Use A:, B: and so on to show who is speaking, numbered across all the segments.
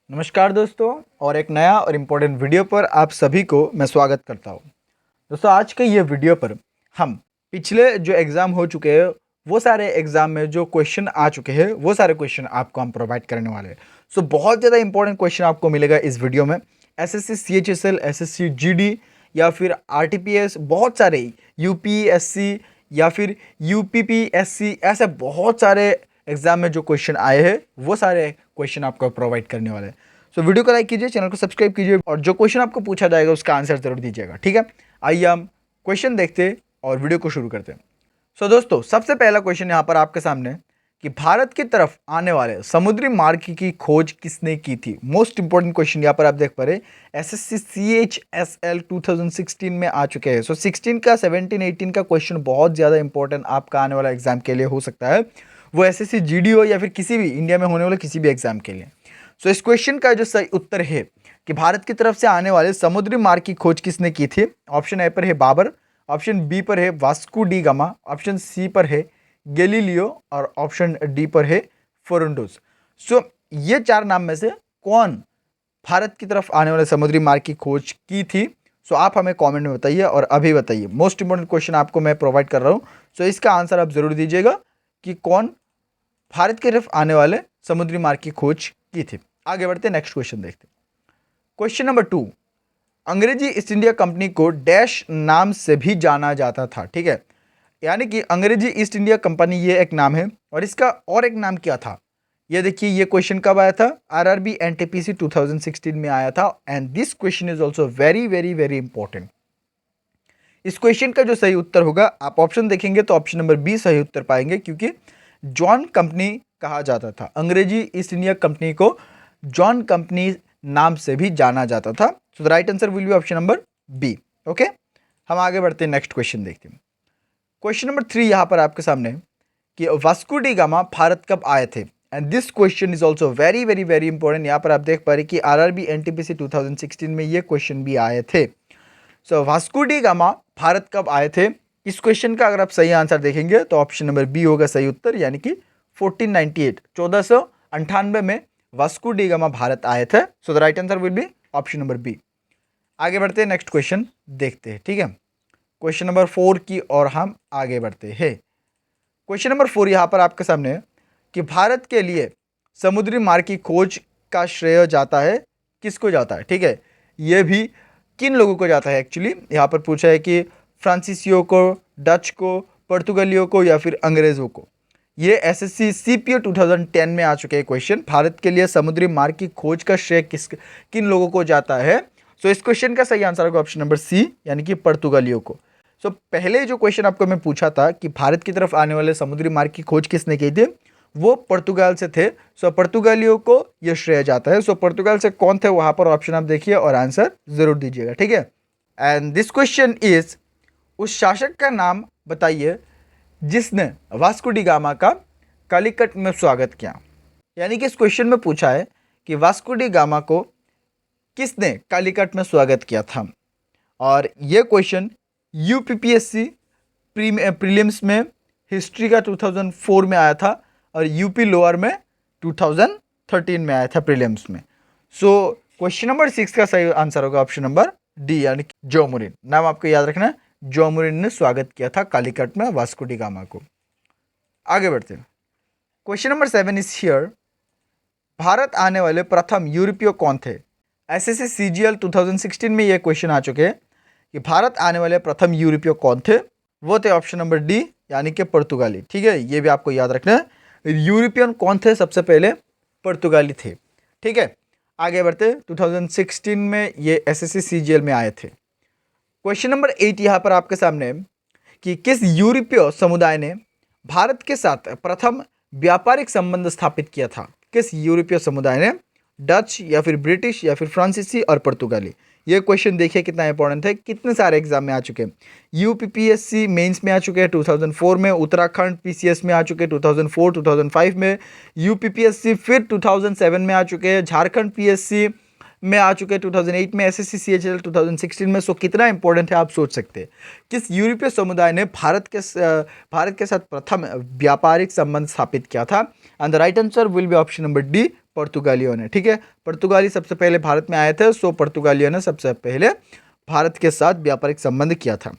A: नमस्कार दोस्तों, और एक नया और इम्पोर्टेंट वीडियो पर आप सभी को मैं स्वागत करता हूँ। दोस्तों, आज के ये वीडियो पर हम पिछले जो एग्ज़ाम हो चुके हैं वो सारे एग्ज़ाम में जो क्वेश्चन आ चुके हैं वो सारे क्वेश्चन आपको हम प्रोवाइड करने वाले हैं। बहुत ज़्यादा इंपॉर्टेंट क्वेश्चन आपको मिलेगा इस वीडियो में। एसएससी सीएचएसएल, एसएससी जीडी या फिर आरटीपीएस, बहुत सारे यूपीएससी या फिर यूपीपीएससी, ऐसे बहुत सारे एग्जाम में जो क्वेश्चन आए हैं वो सारे क्वेश्चन आपको प्रोवाइड करने वाले हैं। वीडियो को लाइक कीजिए, चैनल को सब्सक्राइब कीजिए और जो क्वेश्चन आपको पूछा जाएगा उसका आंसर जरूर दीजिएगा। ठीक है, आइए हम क्वेश्चन देखते और वीडियो को शुरू करते हैं। दोस्तों, सबसे पहला क्वेश्चन यहाँ पर आपके सामने कि भारत की तरफ आने वाले समुद्री मार्ग की खोज किसने की थी। मोस्ट इंपोर्टेंट क्वेश्चन यहाँ पर आप देख पा रहे, एसएससी सीएचएसएल 2016 में आ चुके हैं। 16 का 17 18 का क्वेश्चन बहुत ज़्यादा इंपॉर्टेंट आपका आने वाला एग्जाम के लिए हो सकता है, वो एसएससी जीडी हो या फिर किसी भी इंडिया में होने वाले किसी भी एग्जाम के लिए। इस क्वेश्चन का जो सही उत्तर है कि भारत की तरफ से आने वाले समुद्री मार्ग की खोज किसने की थी। ऑप्शन ए पर है बाबर, ऑप्शन बी पर है Vasco da Gama, option C पर है गैलीलियो और ऑप्शन डी पर है फेरुंडोस। ये चार नाम में से कौन भारत की तरफ आने वाले समुद्री मार्ग की खोज की थी? आप हमें कमेंट में बताइए और अभी बताइए। मोस्ट इंपोर्टेंट क्वेश्चन आपको मैं प्रोवाइड कर रहा हूँ, इसका आंसर आप जरूर दीजिएगा कि कौन भारत की तरफ आने वाले समुद्री मार्ग की खोज की थी। आगे बढ़ते नेक्स्ट क्वेश्चन देखते। क्वेश्चन नंबर 2, अंग्रेजी ईस्ट इंडिया कंपनी को डैश नाम से भी जाना जाता था। ठीक है, यानी कि अंग्रेजी ईस्ट इंडिया कंपनी ये एक नाम है और इसका और एक नाम क्या था। ये देखिए, ये क्वेश्चन कब आया था? आरआरबी एनटीपीसी 2016 में आया था। And this question is also very very very important. इस क्वेश्चन का जो सही उत्तर होगा, आप ऑप्शन देखेंगे तो ऑप्शन नंबर बी सही उत्तर पाएंगे, क्योंकि जॉन कंपनी कहा जाता था। अंग्रेजी ईस्ट इंडिया कंपनी को जॉन कंपनी नाम से भी जाना जाता था। The right answer will be option number B. Okay, हम आगे बढ़ते हैं, नेक्स्ट क्वेश्चन देखते हैं। क्वेश्चन नंबर 3 यहाँ पर आपके सामने कि वास्को डी गामा भारत कब आए थे। And this question is also very very very important. यहाँ पर आप देख पा रहे कि आरआरबी एनटीपीसी 2016 में ये क्वेश्चन भी आए थे। वास्को डी गामा भारत कब आए थे? इस क्वेश्चन का अगर आप सही आंसर देखेंगे तो ऑप्शन नंबर बी होगा सही उत्तर, यानी कि 1498 1498 में वास्को डी गामा भारत आए थे। The right answer will be option number B. आगे बढ़ते हैं, नेक्स्ट क्वेश्चन देखते हैं। ठीक है, क्वेश्चन नंबर 4 की और हम आगे बढ़ते हैं। क्वेश्चन नंबर 4 यहाँ पर आपके सामने कि भारत के लिए समुद्री मार्ग की खोज का श्रेय जाता है, किसको जाता है? ठीक है, यह भी किन लोगों को जाता है? एक्चुअली यहाँ पर पूछा है कि फ्रांसीसियों को, डच को, पुर्तगालियों को या फिर अंग्रेज़ों को। ये एसएससी सीपीओ 2010 में आ चुके हैं क्वेश्चन। भारत के लिए समुद्री मार्ग की खोज का श्रेय किन लोगों को जाता है? इस क्वेश्चन का सही आंसर होगा ऑप्शन नंबर सी, यानी कि पुर्तगालियों को। पहले जो क्वेश्चन आपको मैं पूछा था कि भारत की तरफ आने वाले समुद्री मार्ग की खोज किसने की थी, वो पुर्तगाल से थे। पुर्तगालियों को यह श्रेय जाता है। पुर्तगाल से कौन थे वहां पर ऑप्शन आप देखिए और आंसर जरूर दीजिएगा। ठीक है, एंड दिस क्वेश्चन इज, उस शासक का नाम बताइए जिसने वास्को डी गामा का कालीकट में स्वागत किया। यानी कि इस क्वेश्चन में पूछा है कि वास्को डी गामा को किसने कालीकट में स्वागत किया था। और यह क्वेश्चन यूपीपीएससी प्रीलिम्स में हिस्ट्री का 2004 में आया था और यूपी लोअर में 2013 में आया था प्रीलिम्स में। क्वेश्चन नंबर 6 का सही आंसर होगा ऑप्शन नंबर डी, यानी जोमुरिन। नाम आपको याद रखना है, जोमुरिन ने स्वागत किया था कालीकट में वास्को डी गामा को। आगे बढ़ते हैं, question number 7 is here, Bharat आने वाले प्रथम यूरोपीय कौन थे? एसएससी सीजीएल 2016 में यह क्वेश्चन आ चुके हैं कि भारत आने वाले प्रथम यूरोपीय कौन थे। वो थे ऑप्शन नंबर डी, यानी कि पुर्तगाली। ठीक है, ये भी आपको याद रखना है। यूरोपियन कौन थे? सबसे पहले पुर्तगाली थे। ठीक है, आगे बढ़ते, 2016 में ये एसएससी सीजीएल में आए थे। क्वेश्चन नंबर 8 यहाँ पर आपके सामने कि किस यूरोपीय समुदाय ने भारत के साथ प्रथम व्यापारिक संबंध स्थापित किया था? किस यूरोपीय समुदाय ने? डच या फिर ब्रिटिश या फिर फ्रांसीसी और पुर्तगाली। ये क्वेश्चन देखिए कितना इंपॉर्टेंट है, कितने सारे एग्जाम में आ चुके हैं। यूपीपीएससी मेंस में आ चुके हैं 2004 में, उत्तराखंड पीसीएस में आ चुके हैं 2004 2005 में, यूपीपीएससी फिर 2007 में आ चुके हैं, झारखंड पीएससी में आ चुके हैं 2008 में, एसएससी सीएचएल 2016 में। कितना इंपॉर्टेंट है आप सोच सकते हैं। किस यूरोपीय समुदाय ने भारत के साथ प्रथम व्यापारिक संबंध स्थापित किया था? And the right answer will be option number D, पुर्तगालियों ने, ठीक है। पुर्तगाली सबसे पहले भारत में आए थे, सो पुर्तगालियों ने सबसे पहले भारत के साथ व्यापारिक संबंध किया था।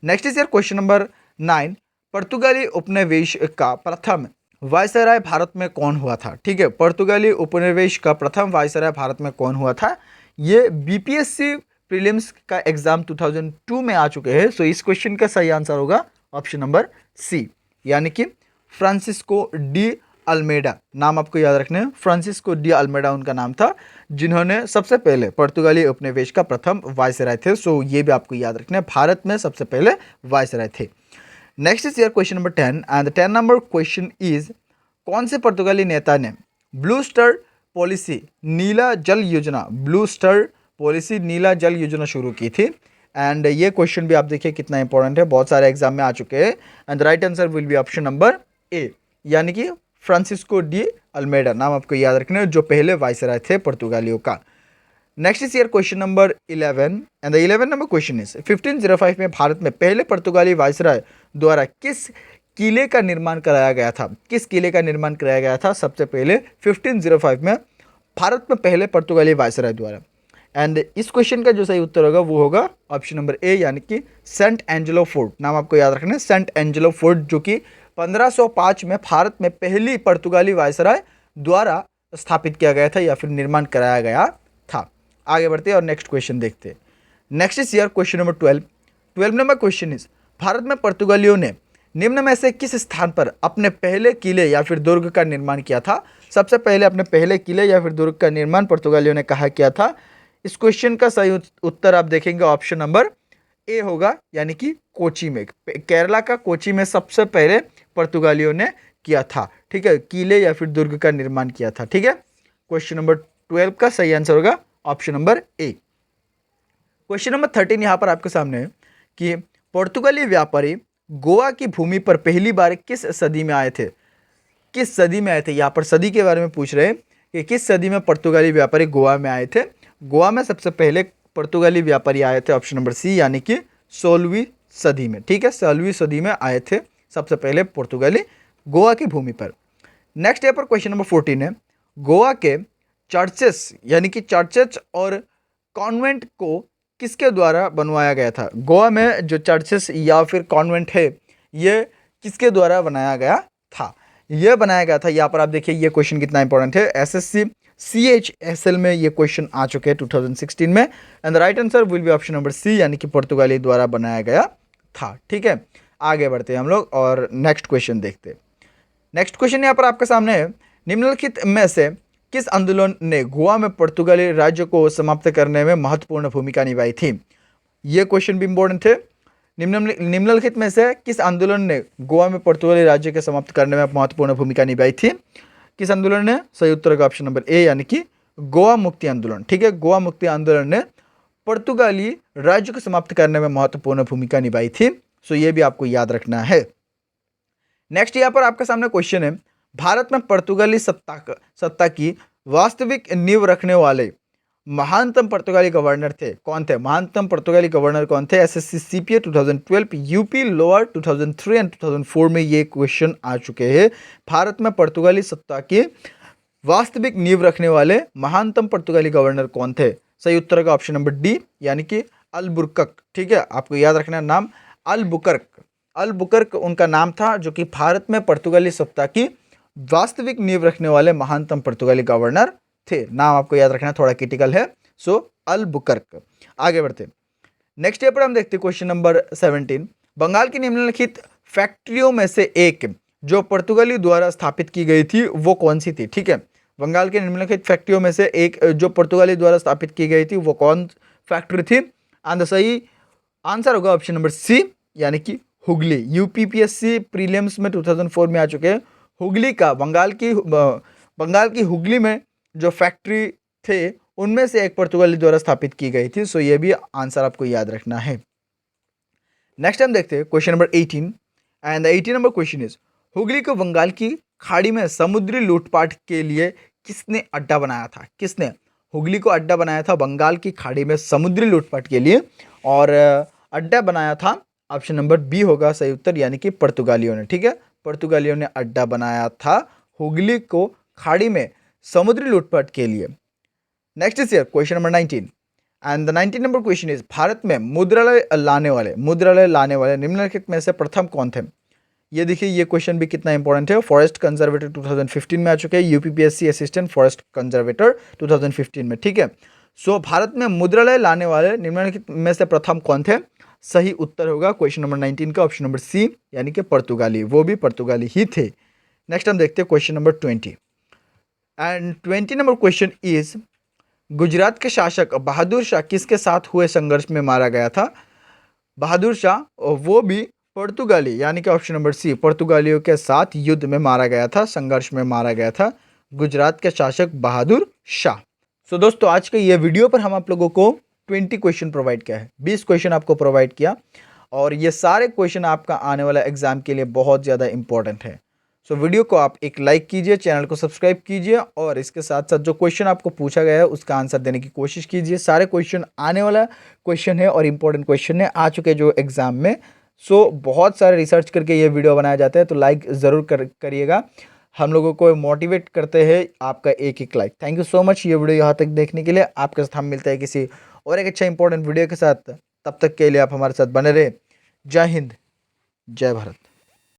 A: Next is your question number 9। पुर्तगाली उपनिवेश का प्रथम वायसराय भारत में कौन हुआ था, ठीक है। पुर्तगाली उपनिवेश का प्रथम वायसराय भारत में कौन हुआ था, ये बीपीएससी प्रीलिम्स का एग्जाम 2002 में आ चुके हैं। सो इस क्वेश्चन का सही आंसर होगा ऑप्शन नंबर सी, यानी कि फ्रांसिस्को डी अल्मेडा। नाम आपको याद रखना है, फ्रांसिस्को डी अल्मेडा उनका नाम था, जिन्होंने सबसे पहले पुर्तगाली उपनिवेश का प्रथम वायसराय थे। सो ये भी आपको याद रखना है, भारत में सबसे पहले वायसराय थे। Next is your question number 10 and the 10 number question is, कौन से पुर्तगाली नेता ने ब्लू स्टार पॉलिसी नीला जल योजना, ब्लू स्टार पॉलिसी नीला जल योजना शुरू की थी। एंड ये क्वेश्चन भी आप देखिए कितना इंपॉर्टेंट है, बहुत सारे एग्जाम में आ चुके हैं। And the right answer will be option number A, यानी कि फ्रांसिस्को डी अल्मेडा। नाम आपको याद रखना है, जो पहले वायसराय थे पुर्तगालियों का। Next is year question number 11 and the 11 number question is 1505 में भारत में पहले पुर्तगाली वायसराय द्वारा किस किले का निर्माण कराया गया था, किस किले का निर्माण कराया गया था सबसे पहले 1505 में भारत में पहले पुर्तगाली वायसराय द्वारा। एंड इस क्वेश्चन का जो सही उत्तर होगा वो होगा ऑप्शन नंबर ए, यानी कि सेंट एंजेलो फोर्ट। नाम आपको याद रखना है, सेंट एंजेलो फोर्ट, जो कि 1505 में भारत में पहली पुर्तगाली वायसराय द्वारा स्थापित किया गया था या फिर निर्माण कराया गया था। आगे बढ़ते हैं और नेक्स्ट क्वेश्चन देखते हैं। Next is year question number 12 number question is, Bharat में पुर्तगालियों ने निम्न में से किस स्थान पर अपने पहले किले या फिर दुर्ग का निर्माण किया था। सबसे पहले अपने पहले किले या फिर दुर्ग का निर्माण पुर्तगालियों ने कहाँ किया था। इस क्वेश्चन का सही उत्तर आप देखेंगे ऑप्शन नंबर ए होगा, यानी कि कोची में, केरला का कोची में सबसे पहले पुर्तगालियों ने किया था, ठीक है, किले या फिर दुर्ग का निर्माण किया था, ठीक है। क्वेश्चन नंबर 12 का सही आंसर होगा option number A. Question number 13 यहाँ पर आपके सामने है कि पुर्तगाली व्यापारी गोवा की भूमि पर पहली बार किस सदी में आए थे, किस सदी में आए थे। यहाँ पर सदी के बारे में पूछ रहे हैं कि किस सदी में पुर्तगाली व्यापारी गोवा में आए थे। गोवा में सबसे पहले पुर्तगाली व्यापारी आए थे ऑप्शन नंबर सी, यानी कि 16वीं सदी में, ठीक है, 16वीं सदी में आए थे सबसे पहले पुर्तगाली गोवा की भूमि पर। नेक्स्ट यहाँ पर क्वेश्चन नंबर 14 है, गोवा के चर्चेस यानी कि चर्चेस और कॉन्वेंट को किसके द्वारा बनवाया गया था। गोवा में जो चर्चेस या फिर कॉन्वेंट है ये किसके द्वारा बनाया गया था, ये बनाया गया था। यहाँ पर आप देखिए ये क्वेश्चन कितना इंपॉर्टेंट है, एसएससी CHSL में ये क्वेश्चन आ चुके हैं 2016 में। And the right answer will be option number C, यानी कि पुर्तगाली द्वारा बनाया गया था, ठीक है। आगे बढ़ते हैं हम लोग और नेक्स्ट क्वेश्चन देखते हैं। नेक्स्ट क्वेश्चन यहाँ पर आपके सामने है, निम्नलिखित में से किस आंदोलन ने गोवा में पुर्तगाली राज्य को समाप्त करने में महत्वपूर्ण भूमिका निभाई थी। ये क्वेश्चन भी इंपॉर्टेंट थे। निम्नलिखित में से किस आंदोलन ने गोवा में पुर्तगाली राज्य के समाप्त करने में महत्वपूर्ण भूमिका निभाई थी। किस आंदोलन ने, सही उत्तर का ऑप्शन नंबर ए, यानी कि गोवा मुक्ति आंदोलन, ठीक है। गोवा मुक्ति आंदोलन ने पुर्तगाली राज्य को समाप्त करने में महत्वपूर्ण भूमिका निभाई थी। सो ये भी आपको याद रखना है। नेक्स्ट यहाँ पर आपके सामने क्वेश्चन है, भारत में पुर्तगाली सत्ता की वास्तविक नींव रखने वाले महानतम पुर्तगाली गवर्नर थे, कौन थे। महानतम पुर्तगाली गवर्नर कौन थे। SSC CPA 2012, UP lower 2003 and 2004 में ये क्वेश्चन आ चुके हैं। भारत में पुर्तगाली सत्ता की वास्तविक नींव रखने वाले महानतम पुर्तगाली गवर्नर कौन थे। सही उत्तर का ऑप्शन नंबर डी, यानी कि अलबुकर्क, ठीक है। आपको याद रखना है नाम, अलबुकर्क उनका नाम था, जो कि भारत में पुर्तगाली सत्ता की वास्तविक नींव रखने वाले महानतम पुर्तगाली गवर्नर थे। नाम आपको याद रखना थोड़ा क्रिटिकल है, सो अलबुकर्क। आगे बढ़ते नेक्स्ट पर हम देखते क्वेश्चन नंबर 17, बंगाल की निम्नलिखित फैक्ट्रियों में से एक जो पुर्तगाली द्वारा स्थापित की गई थी वो कौन सी थी, ठीक है। बंगाल के निम्नलिखित फैक्ट्रियों में से एक जो पुर्तगाली द्वारा स्थापित की गई थी वो कौन फैक्ट्री थी। एंड सही आंसर होगा ऑप्शन नंबर सी, यानी कि हुगली। यूपीपीएससी प्रीलिम्स में 2004 में आ चुके हैं। हुगली का बंगाल की हुगली में जो फैक्ट्री थे उनमें से एक पुर्तगाली द्वारा स्थापित की गई थी। सो ये भी आंसर आपको याद रखना है। नेक्स्ट हम देखते हैं question number 18 and the 18 number question is, Hooghly को बंगाल की खाड़ी में समुद्री लूटपाट के लिए किसने अड्डा बनाया था। किसने हुगली को अड्डा बनाया था बंगाल की खाड़ी में समुद्री लूटपाट के लिए, और अड्डा बनाया था ऑप्शन नंबर बी होगा सही उत्तर, यानी कि पुर्तगालियों ने, ठीक है। पुर्तगालियों ने अड्डा बनाया था हुगली को खाड़ी में समुद्री लूटपाट के लिए। Next is here question number 19 and the 19 number question is Bharat में मुद्रालय लाने वाले निम्नलिखित में से प्रथम कौन थे। ये देखिए ये क्वेश्चन भी कितना इंपॉर्टेंट है। फॉरेस्ट कंजर्वेटर 2015 में आ चुके हैं, यूपीपीएससी असिस्टेंट फॉरेस्ट कंजर्वेटर 2015 में, ठीक है। सो भारत में मुद्रालय लाने वाले निम्नलिखित में से प्रथम कौन थे। सही उत्तर होगा क्वेश्चन नंबर 19 का ऑप्शन नंबर सी, यानी कि पुर्तगाली, वो भी पुर्तगाली ही थे। नेक्स्ट हम देखते हैं question number 20 and 20 number question is Gujarat के शासक बहादुर शाह किसके साथ हुए संघर्ष में मारा गया था। बहादुर शाह वो भी पुर्तगाली, यानी कि ऑप्शन नंबर सी, पुर्तगालियों के साथ युद्ध में मारा गया था, संघर्ष में मारा गया था गुजरात के शासक बहादुर शाह। सो दोस्तों आज के ये वीडियो पर हम आप लोगों को 20 क्वेश्चन प्रोवाइड किया है, 20 क्वेश्चन आपको प्रोवाइड किया और ये सारे क्वेश्चन आपका आने वाला एग्जाम के लिए बहुत ज़्यादा इंपॉर्टेंट है। सो वीडियो को आप एक लाइक कीजिए, चैनल को सब्सक्राइब कीजिए और इसके साथ साथ जो क्वेश्चन आपको पूछा गया है उसका आंसर देने की कोशिश कीजिए। सारे क्वेश्चन आने वाला क्वेश्चन है और इंपॉर्टेंट क्वेश्चन है आ चुके जो एग्जाम में। सो बहुत सारे रिसर्च करके ये वीडियो बनाया जाता है, तो लाइक ज़रूर करिएगा। हम लोगों को मोटिवेट करते हैं आपका एक एक like. Thank you so much ये वीडियो यहाँ तक देखने के लिए। आपके साथ हम मिलते हैं किसी और एक अच्छा इंपॉर्टेंट वीडियो के साथ। तब तक के लिए आप हमारे साथ बने रहे। जय हिंद, जय भारत।